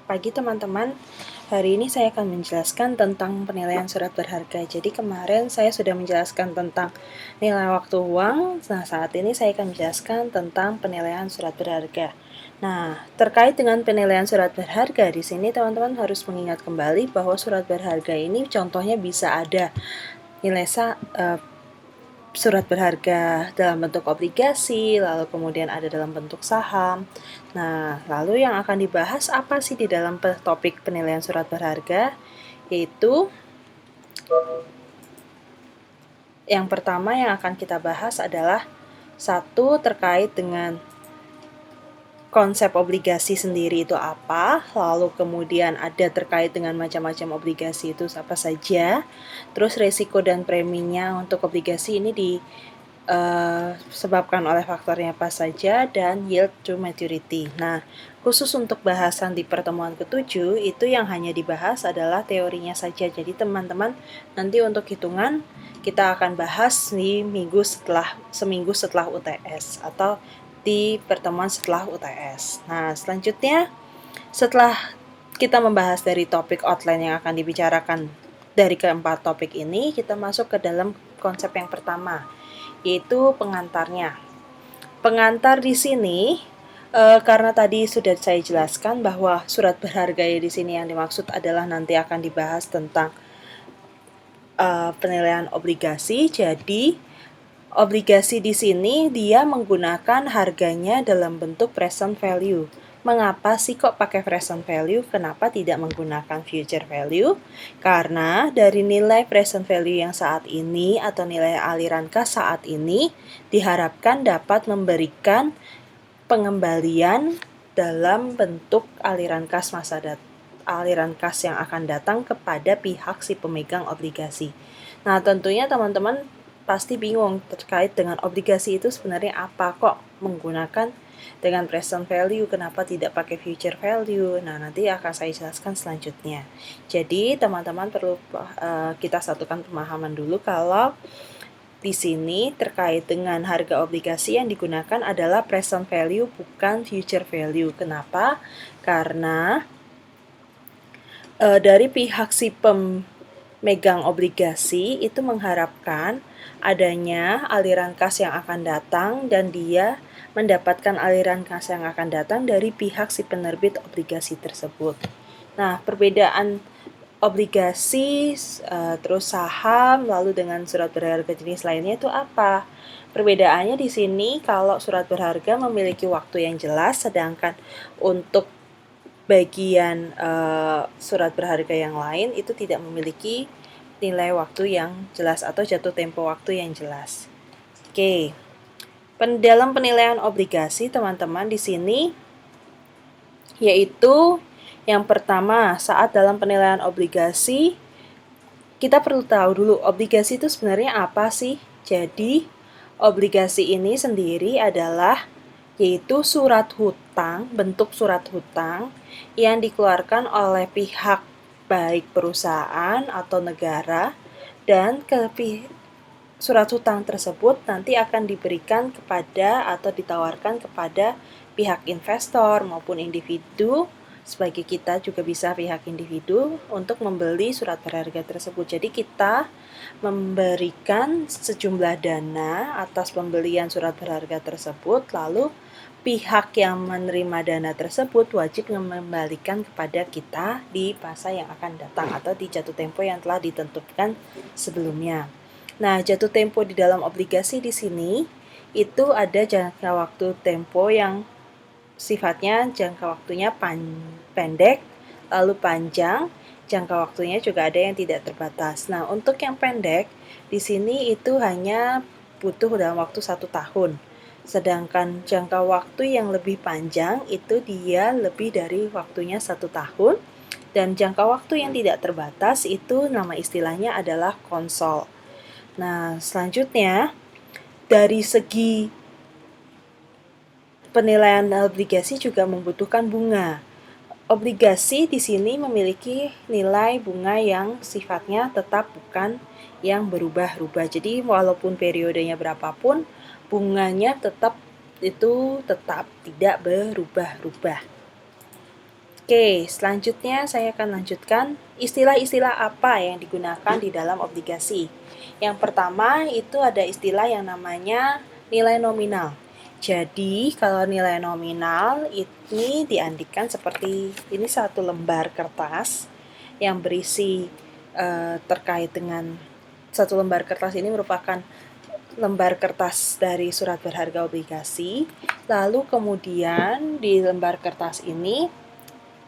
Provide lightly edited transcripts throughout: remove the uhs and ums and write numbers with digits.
pagi teman-teman. Hari ini saya akan menjelaskan tentang penilaian surat berharga. Jadi kemarin saya sudah menjelaskan tentang nilai waktu uang. Nah, saat ini saya akan menjelaskan tentang penilaian surat berharga. Nah, terkait dengan penilaian surat berharga di sini teman-teman harus mengingat kembali bahwa surat berharga ini contohnya bisa ada nilai surat berharga dalam bentuk obligasi, lalu kemudian ada dalam bentuk saham. Nah, lalu yang akan dibahas apa sih di dalam topik penilaian surat berharga? Yaitu yang pertama yang akan kita bahas adalah satu terkait dengan konsep obligasi sendiri itu apa, lalu kemudian ada terkait dengan macam-macam obligasi itu apa saja, terus resiko dan preminya untuk obligasi ini disebabkan oleh faktornya apa saja, dan yield to maturity. Nah, khusus untuk bahasan di pertemuan ke-7 itu yang hanya dibahas adalah teorinya saja. Jadi teman-teman nanti untuk hitungan kita akan bahas di seminggu setelah UTS atau di pertemuan setelah UTS. Nah, selanjutnya setelah kita membahas dari topik outline yang akan dibicarakan dari keempat topik ini, kita masuk ke dalam konsep yang pertama, yaitu pengantarnya. Pengantar di sini karena tadi sudah saya jelaskan bahwa surat berharga di sini yang dimaksud adalah nanti akan dibahas tentang penilaian obligasi. Jadi obligasi di sini dia menggunakan harganya dalam bentuk present value. Mengapa sih kok pakai present value? Kenapa tidak menggunakan future value? Karena dari nilai present value yang saat ini atau nilai aliran kas saat ini diharapkan dapat memberikan pengembalian dalam bentuk aliran kas yang akan datang kepada pihak si pemegang obligasi. Nah, tentunya teman-teman pasti bingung terkait dengan obligasi itu sebenarnya apa, kok menggunakan dengan present value, kenapa tidak pakai future value. Nah, nanti akan saya jelaskan selanjutnya. Jadi teman-teman perlu kita satukan pemahaman dulu kalau di sini terkait dengan harga obligasi yang digunakan adalah present value bukan future value. Kenapa? Karena dari pihak si pemegang obligasi itu mengharapkan adanya aliran kas yang akan datang dan dia mendapatkan aliran kas yang akan datang dari pihak si penerbit obligasi tersebut. Nah, perbedaan obligasi, terus saham, lalu dengan surat berharga jenis lainnya itu apa? Perbedaannya di sini kalau surat berharga memiliki waktu yang jelas, sedangkan untuk bagian surat berharga yang lain itu tidak memiliki nilai waktu yang jelas atau jatuh tempo waktu yang jelas. Oke. Dalam penilaian obligasi teman-teman di sini yaitu yang pertama, saat dalam penilaian obligasi kita perlu tahu dulu obligasi itu sebenarnya apa sih? Jadi, obligasi ini sendiri adalah yaitu surat hutang, bentuk surat hutang yang dikeluarkan oleh pihak baik perusahaan atau negara, dan surat hutang tersebut nanti akan diberikan kepada atau ditawarkan kepada pihak investor maupun individu. Sebagai kita juga bisa pihak individu untuk membeli surat berharga tersebut. Jadi kita memberikan sejumlah dana atas pembelian surat berharga tersebut, lalu pihak yang menerima dana tersebut wajib mengembalikan kepada kita di masa yang akan datang atau di jatuh tempo yang telah ditentukan sebelumnya. Nah, jatuh tempo di dalam obligasi di sini itu ada jangka waktu tempo yang sifatnya jangka waktunya pendek, lalu panjang, jangka waktunya juga ada yang tidak terbatas. Nah, untuk yang pendek, di sini itu hanya butuh dalam waktu 1 tahun. Sedangkan jangka waktu yang lebih panjang itu dia lebih dari waktunya 1 tahun. Dan jangka waktu yang tidak terbatas itu nama istilahnya adalah konsol. Nah, selanjutnya dari segi penilaian obligasi juga membutuhkan bunga. Obligasi di sini memiliki nilai bunga yang sifatnya tetap, bukan yang berubah-ubah. Jadi walaupun periodenya berapapun, bunganya tetap tidak berubah-ubah. Oke, selanjutnya saya akan lanjutkan istilah-istilah apa yang digunakan di dalam obligasi. Yang pertama itu ada istilah yang namanya nilai nominal. Jadi, kalau nilai nominal ini diartikan seperti ini satu lembar kertas yang berisi terkait dengan satu lembar kertas ini merupakan lembar kertas dari surat berharga obligasi. Lalu kemudian di lembar kertas ini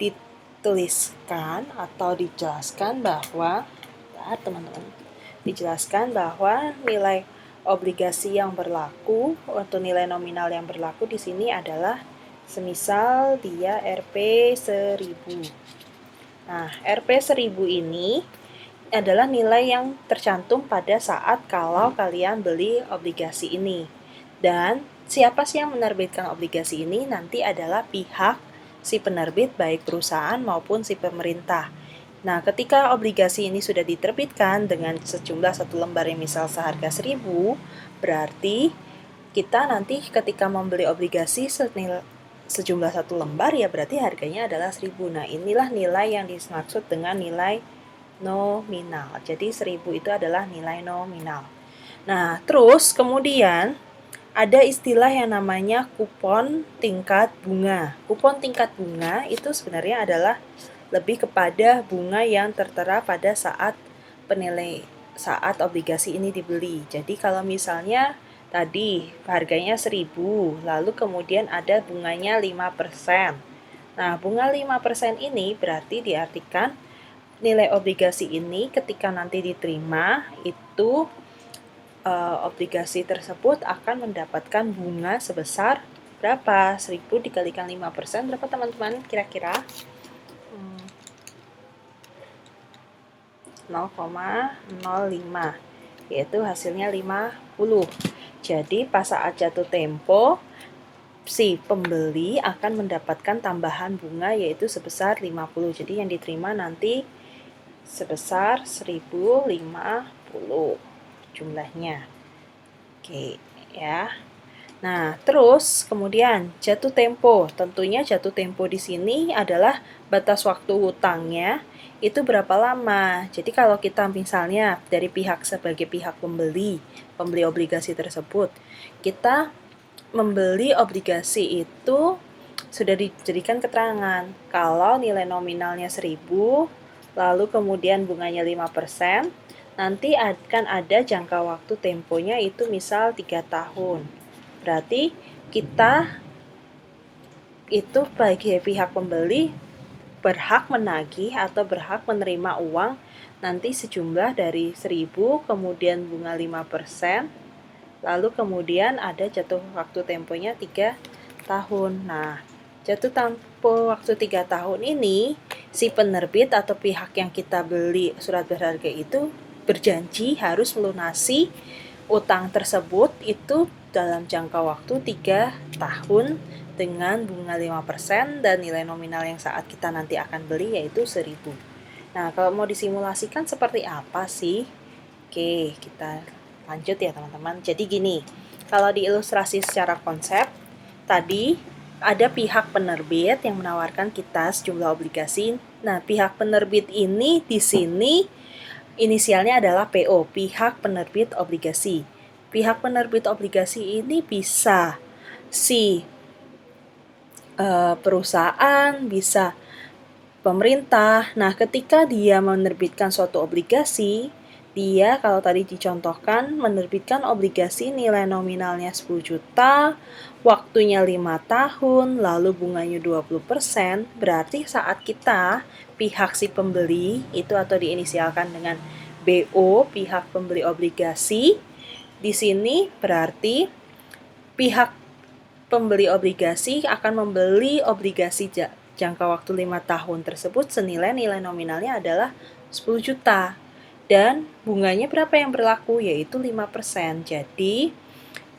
dituliskan atau dijelaskan bahwa teman-teman dijelaskan bahwa nilai obligasi yang berlaku atau nilai nominal yang berlaku di sini adalah semisal dia Rp 1000. Nah, Rp 1000 ini adalah nilai yang tercantum pada saat kalau kalian beli obligasi ini. Dan siapa sih yang menerbitkan obligasi ini? Nanti adalah pihak si penerbit, baik perusahaan maupun si pemerintah. Nah, ketika obligasi ini sudah diterbitkan dengan sejumlah satu lembar yang misal seharga 1000, berarti kita nanti ketika membeli obligasi sejumlah satu lembar ya berarti harganya adalah 1000. Nah, inilah nilai yang dimaksud dengan nilai nominal. Jadi 1000 itu adalah nilai nominal. Nah, terus kemudian ada istilah yang namanya kupon tingkat bunga. Kupon tingkat bunga itu sebenarnya adalah lebih kepada bunga yang tertera pada saat saat obligasi ini dibeli. Jadi kalau misalnya tadi harganya 1000, lalu kemudian ada bunganya 5%. Nah, bunga 5% ini berarti diartikan nilai obligasi ini ketika nanti diterima itu obligasi tersebut akan mendapatkan bunga sebesar berapa? 1000 dikalikan 5% berapa teman-teman kira-kira? 0,05 yaitu hasilnya 50. Jadi pas saat jatuh tempo si pembeli akan mendapatkan tambahan bunga yaitu sebesar 50. Jadi yang diterima nanti sebesar 1050 jumlahnya. Oke, ya. Nah, terus kemudian jatuh tempo. Tentunya jatuh tempo di sini adalah batas waktu hutangnya itu berapa lama. Jadi kalau kita misalnya dari pihak sebagai pihak pembeli obligasi tersebut, kita membeli obligasi itu sudah dijadikan keterangan kalau nilai nominalnya 1000, lalu kemudian bunganya 5%, nanti akan ada jangka waktu temponya itu misal 3 tahun. Berarti kita itu bagi pihak pembeli berhak menagih atau berhak menerima uang nanti sejumlah dari 1000, kemudian bunga 5%, lalu kemudian ada jatuh waktu temponya 3 tahun. Nah, jatuh tempo waktu 3 tahun ini, si penerbit atau pihak yang kita beli surat berharga itu berjanji harus melunasi utang tersebut itu dalam jangka waktu 3 tahun dengan bunga 5% dan nilai nominal yang saat kita nanti akan beli yaitu 1000. Nah, kalau mau disimulasikan seperti apa sih? Oke, kita lanjut ya teman-teman. Jadi gini, kalau diilustrasi secara konsep, tadi ada pihak penerbit yang menawarkan kita sejumlah obligasi. Nah, pihak penerbit ini di sini inisialnya adalah PO, pihak penerbit obligasi. Pihak penerbit obligasi ini bisa si perusahaan, bisa pemerintah. Nah, ketika dia menerbitkan suatu obligasi, dia kalau tadi dicontohkan menerbitkan obligasi nilai nominalnya 10 juta, waktunya 5 tahun, lalu bunganya 20%, berarti saat kita pihak si pembeli itu atau diinisialkan dengan BO, pihak pembeli obligasi, di sini berarti pihak pembeli obligasi akan membeli obligasi jangka waktu 5 tahun tersebut senilai nilai nominalnya adalah 10 juta. Dan bunganya berapa yang berlaku? Yaitu 5%. Jadi,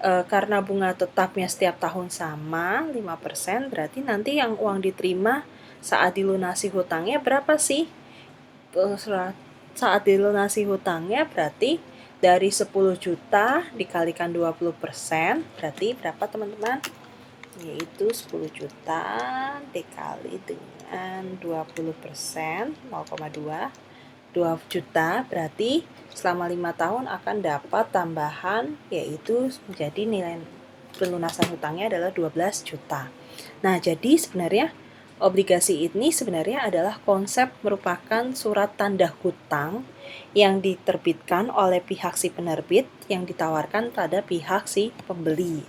karena bunga tetapnya setiap tahun sama, 5%, berarti nanti yang uang diterima saat dilunasi hutangnya berapa sih? Saat dilunasi hutangnya berarti dari 10 juta dikalikan 20%, berarti berapa teman-teman? Yaitu 10 juta dikali dengan pembiayaan 20%, 0,2, 2 juta, berarti selama 5 tahun akan dapat tambahan, yaitu menjadi nilai pelunasan hutangnya adalah 12 juta. Nah, jadi sebenarnya obligasi ini sebenarnya adalah konsep merupakan surat tanda hutang yang diterbitkan oleh pihak si penerbit yang ditawarkan pada pihak si pembeli.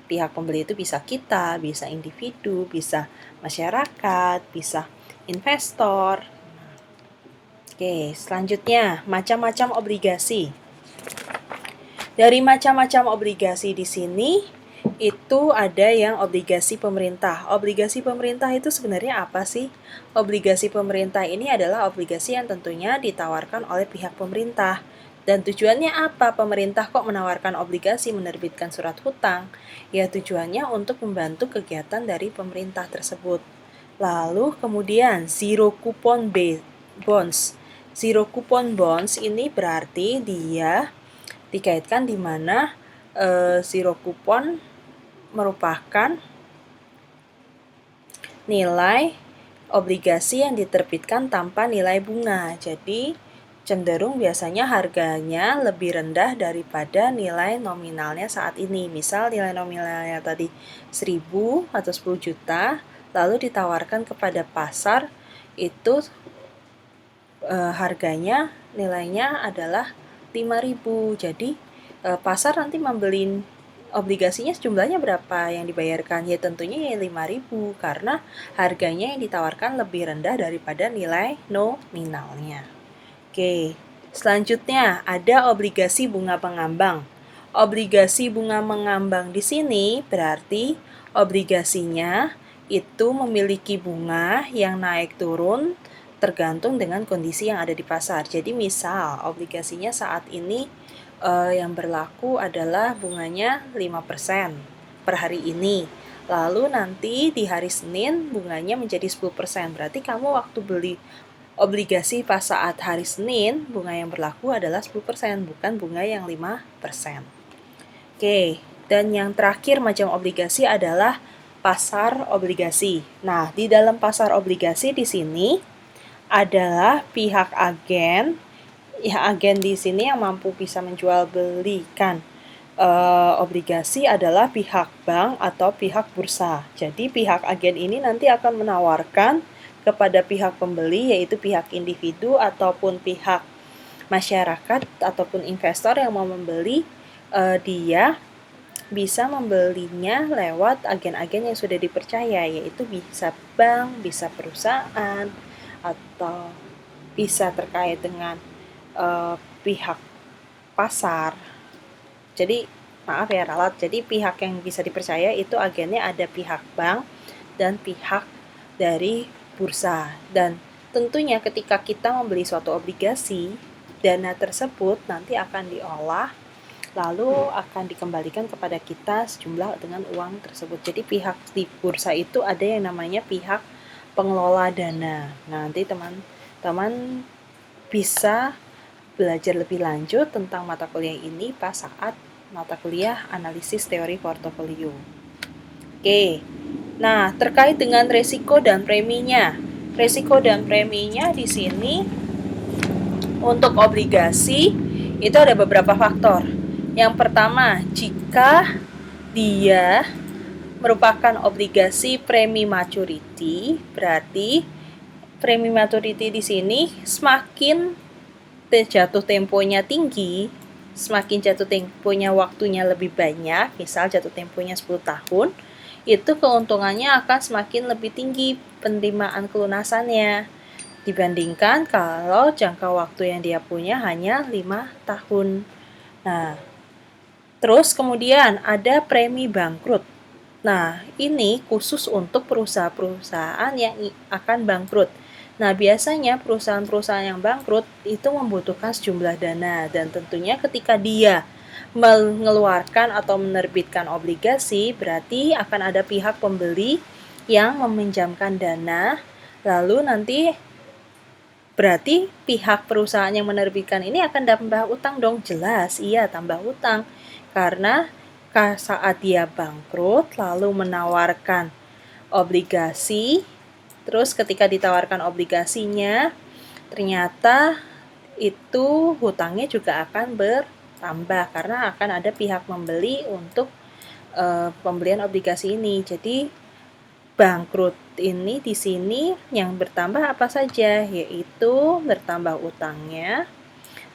Pihak pembeli itu bisa kita, bisa individu, bisa masyarakat, bisa investor. Oke, selanjutnya macam-macam obligasi. Dari macam-macam obligasi di sini itu ada yang obligasi pemerintah. Obligasi pemerintah itu sebenarnya apa sih? Obligasi pemerintah ini adalah obligasi yang tentunya ditawarkan oleh pihak pemerintah. Dan tujuannya apa? Pemerintah kok menawarkan obligasi menerbitkan surat hutang? Ya tujuannya untuk membantu kegiatan dari pemerintah tersebut. Lalu kemudian zero coupon bonds. Zero coupon bonds ini berarti dia dikaitkan di mana zero coupon merupakan nilai obligasi yang diterbitkan tanpa nilai bunga. Jadi cenderung biasanya harganya lebih rendah daripada nilai nominalnya saat ini. Misal nilai nominalnya tadi 1.000 atau 10 juta, lalu ditawarkan kepada pasar itu harganya nilainya adalah 5.000. Jadi pasar nanti membeli obligasinya jumlahnya berapa yang dibayarkan? Ya tentunya ya 5.000 karena harganya yang ditawarkan lebih rendah daripada nilai nominalnya. Oke, selanjutnya ada obligasi bunga pengambang. Obligasi bunga mengambang di sini berarti obligasinya itu memiliki bunga yang naik turun tergantung dengan kondisi yang ada di pasar. Jadi misal obligasinya saat ini yang berlaku adalah bunganya 5% per hari ini. Lalu nanti di hari Senin bunganya menjadi 10%. Berarti kamu waktu beli obligasi pas saat hari Senin, bunga yang berlaku adalah 10%, bukan bunga yang 5%. Oke, dan yang terakhir macam obligasi adalah pasar obligasi. Nah, di dalam pasar obligasi di sini adalah pihak agen. Ya, agen di sini yang mampu bisa menjual belikan obligasi adalah pihak bank atau pihak bursa. Jadi pihak agen ini nanti akan menawarkan kepada pihak pembeli, yaitu pihak individu ataupun pihak masyarakat ataupun investor yang mau membeli, dia bisa membelinya lewat agen-agen yang sudah dipercaya, yaitu bisa bank, bisa perusahaan, atau bisa terkait dengan pihak pasar. Jadi maaf ya ralat, jadi pihak yang bisa dipercaya itu agennya ada pihak bank dan pihak dari bursa. Dan tentunya ketika kita membeli suatu obligasi, dana tersebut nanti akan diolah lalu akan dikembalikan kepada kita sejumlah dengan uang tersebut. Jadi pihak di bursa itu ada yang namanya pihak pengelola dana. Nanti teman-teman bisa belajar lebih lanjut tentang mata kuliah ini pas saat mata kuliah analisis teori portofolio. Oke, nah terkait dengan resiko dan preminya. Resiko dan preminya di sini untuk obligasi itu ada beberapa faktor. Yang pertama, jika dia merupakan obligasi premi maturity, berarti premi maturity di sini semakin jatuh temponya tinggi, semakin jatuh temponya waktunya lebih banyak, misal jatuh temponya 10 tahun, itu keuntungannya akan semakin lebih tinggi penerimaan kelunasannya dibandingkan kalau jangka waktu yang dia punya hanya 5 tahun. Nah, terus kemudian ada premi bangkrut. Nah, ini khusus untuk perusahaan-perusahaan yang akan bangkrut. Nah, biasanya perusahaan-perusahaan yang bangkrut itu membutuhkan sejumlah dana, dan tentunya ketika dia mengeluarkan atau menerbitkan obligasi, berarti akan ada pihak pembeli yang meminjamkan dana, lalu nanti berarti pihak perusahaan yang menerbitkan ini akan tambah utang dong. Jelas, iya tambah utang. Karena saat dia bangkrut lalu menawarkan obligasi Terus ketika ditawarkan obligasinya, ternyata itu hutangnya juga akan bertambah karena akan ada pihak membeli untuk pembelian obligasi ini. Jadi bangkrut ini di sini yang bertambah apa saja, yaitu bertambah utangnya,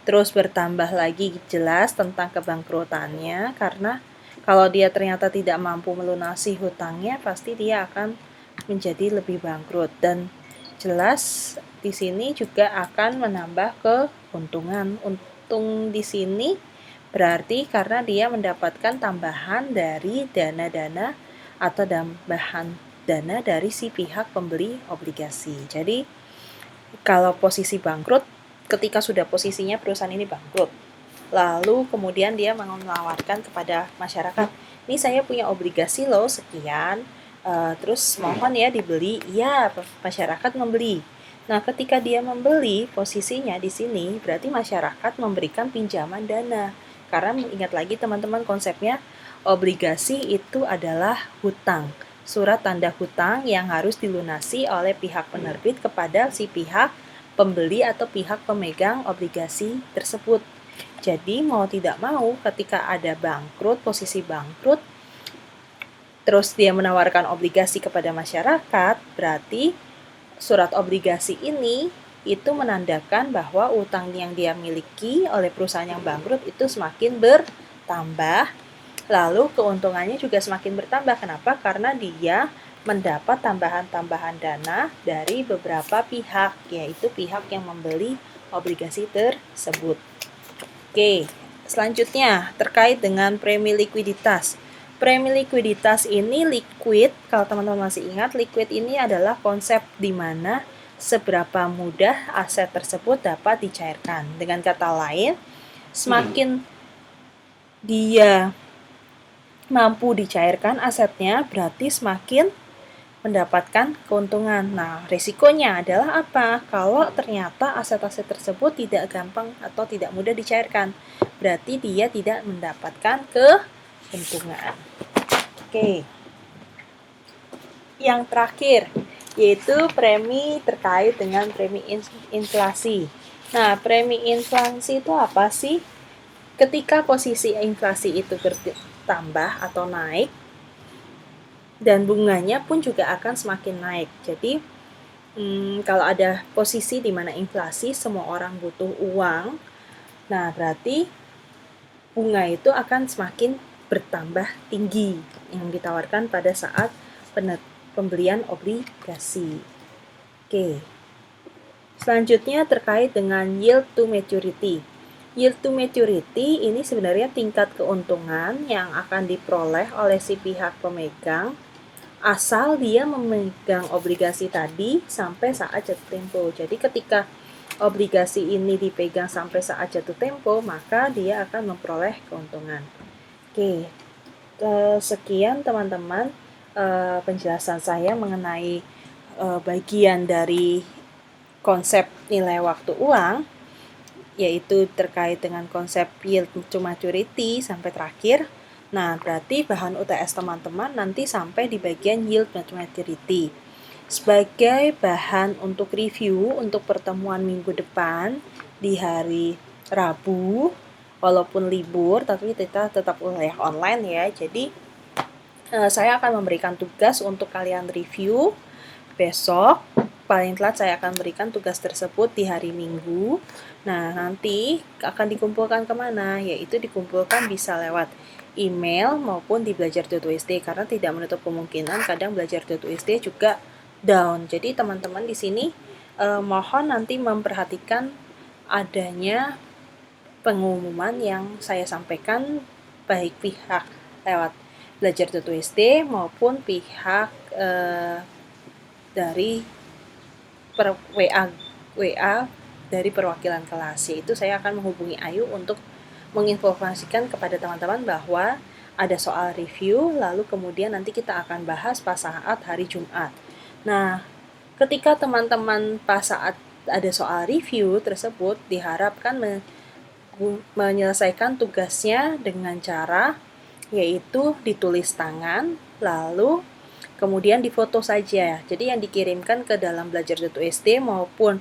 terus bertambah lagi jelas tentang kebangkrutannya karena kalau dia ternyata tidak mampu melunasi hutangnya, pasti dia akan menjadi lebih bangkrut dan jelas di sini juga akan menambah keuntungan. Untung di sini berarti karena dia mendapatkan tambahan dari dana-dana atau tambahan dana dari si pihak pembeli obligasi. Jadi kalau posisi bangkrut, ketika sudah posisinya perusahaan ini bangkrut, lalu kemudian dia menawarkan kepada masyarakat, ini saya punya obligasi loh sekian, terus mohon ya dibeli. Ya, masyarakat membeli. Nah, ketika dia membeli, posisinya di sini berarti masyarakat memberikan pinjaman dana. Karena ingat lagi teman-teman konsepnya, obligasi itu adalah hutang. Surat tanda hutang yang harus dilunasi oleh pihak penerbit kepada si pihak pembeli atau pihak pemegang obligasi tersebut. Jadi mau tidak mau ketika ada bangkrut, posisi bangkrut, terus dia menawarkan obligasi kepada masyarakat, berarti surat obligasi ini itu menandakan bahwa utang yang dia miliki oleh perusahaan yang bangkrut itu semakin bertambah, lalu keuntungannya juga semakin bertambah. Kenapa? Karena dia mendapat tambahan-tambahan dana dari beberapa pihak, yaitu pihak yang membeli obligasi tersebut. Oke, selanjutnya terkait dengan premi likuiditas. Premi likuiditas ini liquid, kalau teman-teman masih ingat, liquid ini adalah konsep di mana seberapa mudah aset tersebut dapat dicairkan. Dengan kata lain, semakin dia mampu dicairkan asetnya, berarti semakin mendapatkan keuntungan. Nah, risikonya adalah apa? Kalau ternyata aset-aset tersebut tidak gampang atau tidak mudah dicairkan, berarti dia tidak mendapatkan keuntungan. Oke. Yang terakhir, yaitu premi terkait dengan premi inflasi. Nah, premi inflasi itu apa sih? Ketika posisi inflasi itu bertambah atau naik, dan bunganya pun juga akan semakin naik. Jadi, kalau ada posisi di mana inflasi, semua orang butuh uang, nah berarti bunga itu akan semakin bertambah tinggi yang ditawarkan pada saat pembelian obligasi. Oke. Selanjutnya terkait dengan yield to maturity. Yield to maturity ini sebenarnya tingkat keuntungan yang akan diperoleh oleh si pihak pemegang asal dia memegang obligasi tadi sampai saat jatuh tempo. Jadi ketika obligasi ini dipegang sampai saat jatuh tempo, maka dia akan memperoleh keuntungan. Oke, sekian teman-teman penjelasan saya mengenai bagian dari konsep nilai waktu uang, yaitu terkait dengan konsep yield to maturity sampai terakhir. Nah, berarti bahan UTS teman-teman nanti sampai di bagian yield to maturity. Sebagai bahan untuk review untuk pertemuan minggu depan di hari Rabu, walaupun libur, tapi kita tetap kuliah online ya. Jadi, saya akan memberikan tugas untuk kalian review besok. Paling telat saya akan berikan tugas tersebut di hari Minggu. Nah, nanti akan dikumpulkan kemana? Yaitu dikumpulkan bisa lewat email maupun di belajar.usd, karena tidak menutup kemungkinan kadang belajar.usd juga down. Jadi teman-teman di sini mohon nanti memperhatikan adanya pengumuman yang saya sampaikan baik pihak lewat belajar.usd maupun pihak dari WA dari perwakilan kelas, yaitu saya akan menghubungi Ayu untuk menginformasikan kepada teman-teman bahwa ada soal review, lalu kemudian nanti kita akan bahas pas saat hari Jumat. Nah, ketika teman-teman pas saat ada soal review tersebut, diharapkan menyelesaikan tugasnya dengan cara yaitu ditulis tangan, lalu kemudian difoto saja. Jadi yang dikirimkan ke dalam belajar.usd maupun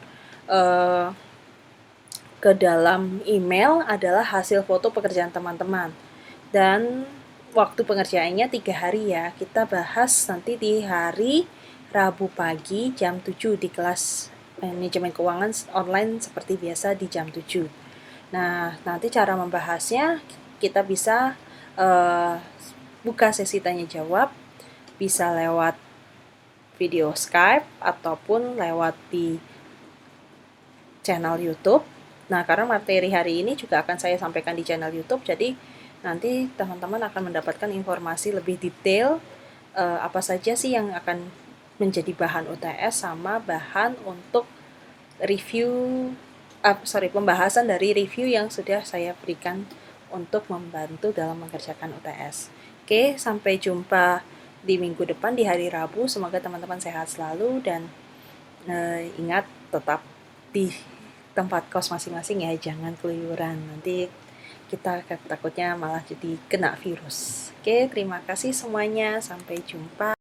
ke dalam email adalah hasil foto pekerjaan teman-teman. Dan waktu pengerjaannya 3 hari ya. Kita bahas nanti di hari Rabu pagi jam 7 di kelas manajemen keuangan online seperti biasa di jam 7. Nah, nanti cara membahasnya kita bisa buka sesi tanya jawab, bisa lewat video Skype ataupun lewat di channel YouTube. Nah, karena materi hari ini juga akan saya sampaikan di channel YouTube, jadi nanti teman-teman akan mendapatkan informasi lebih detail apa saja sih yang akan menjadi bahan UTS sama bahan untuk pembahasan dari review yang sudah saya berikan untuk membantu dalam mengerjakan UTS. Oke, sampai jumpa di minggu depan di hari Rabu. Semoga teman-teman sehat selalu dan ingat tetap di tempat kos masing-masing ya, jangan keluyuran, nanti kita takutnya malah jadi kena virus. Oke, terima kasih semuanya, sampai jumpa.